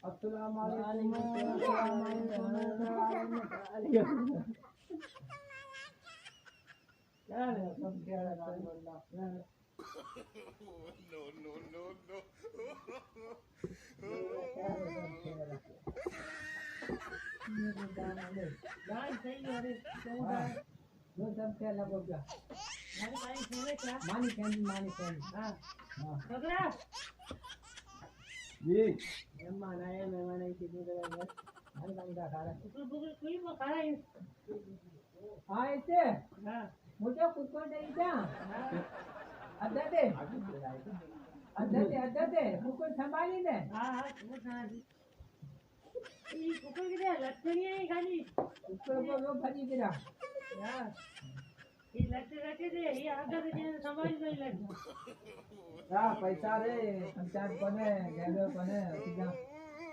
अस्सलाम वालेकुम। क्या है सब क्या है नो नो नो नो गाय सही है रे जो सब क्या लगो क्या मानी कैंडी हां बकरा जी मेहमान आए कितनी देर बस हर काम का खा रहा कोई वो खा रहा है हां ऐसे हां मुझे खुद को दे क्या अद्दे कुकुर संभाली ने हां वो संभाली ये कुकुर के लक्षण है खाली कुकुर को वो फजी गिरा यार ये लक्षण दे ये आगे से संभाल नहीं लग या पैसा रे पंचायत कोने गैदर कोने सीधा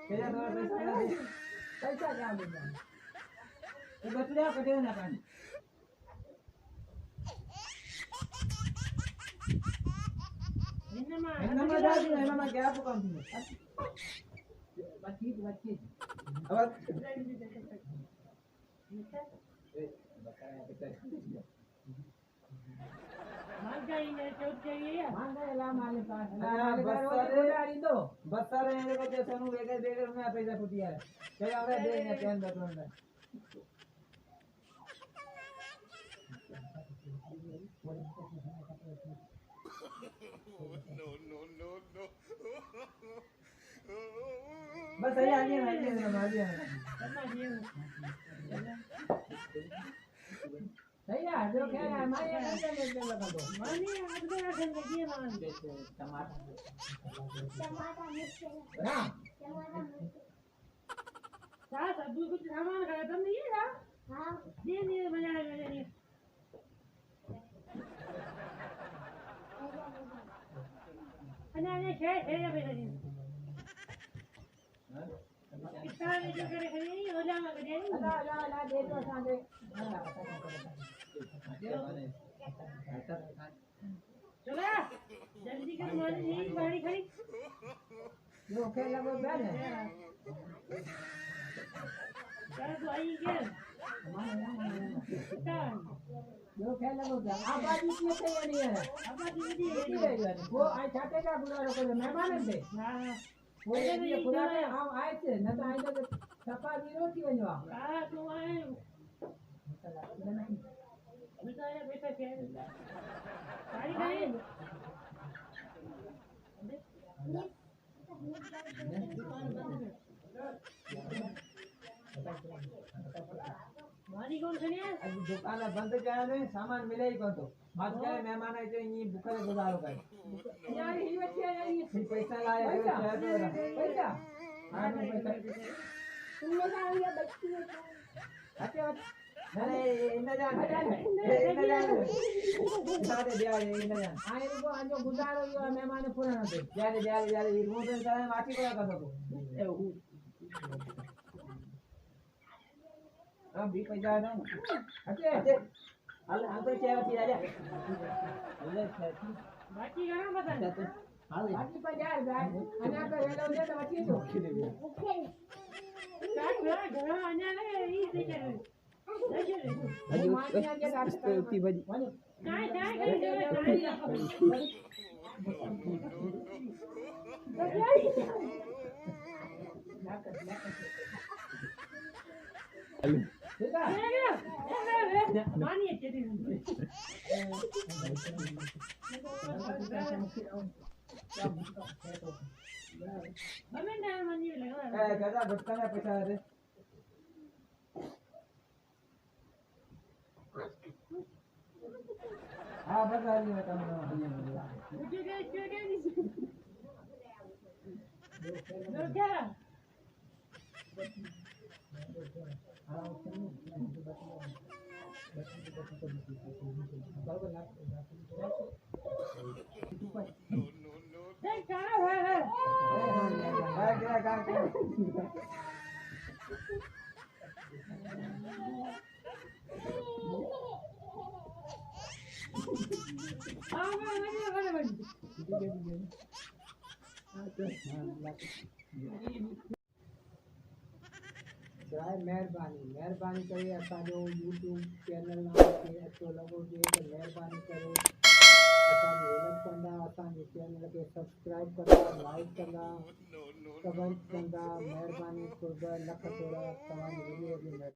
केजा थोड़ा पैसा क्या देना ये बचड़िया कटे ना पानी इनमें जाती है इनमें क्या पुकाम थी बच्ची अब मांगा इन्हें चौक चाहिए मांगा ला माले पास बस सारे इन्हें को जैसे नु वेगे देगे मैं पैसा फुटिया है क्या आवरे दे ने पेन बटन में no बस सही आ गया मार दिया सही है जो कह रहा है मारे घंटे में लगा दो मानी आधे घंटे लगी है मान टमाटर मिक्स हां टमाटर सब कुछ सामान खा तुम नहीं है हां ये मजा नहीं अने छे ये बेटा जी कितना ने जो करे खरी हो जा मग दे ला दे तो सादे चला जल्दी कर मारी नहीं गाड़ी खड़ी जो के लगो बैठ है क्या तो आई के जो के लगो क्या आबादी की तैयारी है आबादी की है वो आई छाटे का बुला रो मेहमान थे हां वो ये पुराने हम आए थे न तो आए तो सपा जीरो थी वनो हां तो आए बेटा ये बेटा क्या है गाड़ी गाड़ी मारी कौन खड़ी है अब दुकान बंद क्या है सामान मिले ही कौन तो बात क्या है मेहमान आए थे ये भूखे गुजारो का यार ये बच्चे यार ये पैसा लाया पैसा हां पैसा तुमने कहा ये बच्ची है अच्छा अरे इन्ना जान सारे दिया इन्ना जान आए को आज गुजारो यो मेहमान पुराना थे यार ये मोबाइल का माटी को का तो हां भी पैसा ना अच्छा हाल पे चाय पी आजा बाकी गाना बता हां बाकी पर यार अना पे वेलो दे तो बाकी तो ओके क्या घर आने ले ये देखे अजी उसकी भाजी काय मानिए चली गदा भटका पैसा रे हाँ बता रही है काम क्या सब्सक्राइब महिरबानी करे असांजो यूट्यूब चैनल खे अचो लॻो हुजे त महिरबानी करे असांजी हेल्प कंदा, असांजे चैनल खे सब्सक्राइब कंदा, लाइक कंदा, कमेंट कंदा। महिरबानी 2 लख थोरा तव्हांजी वीडियो जी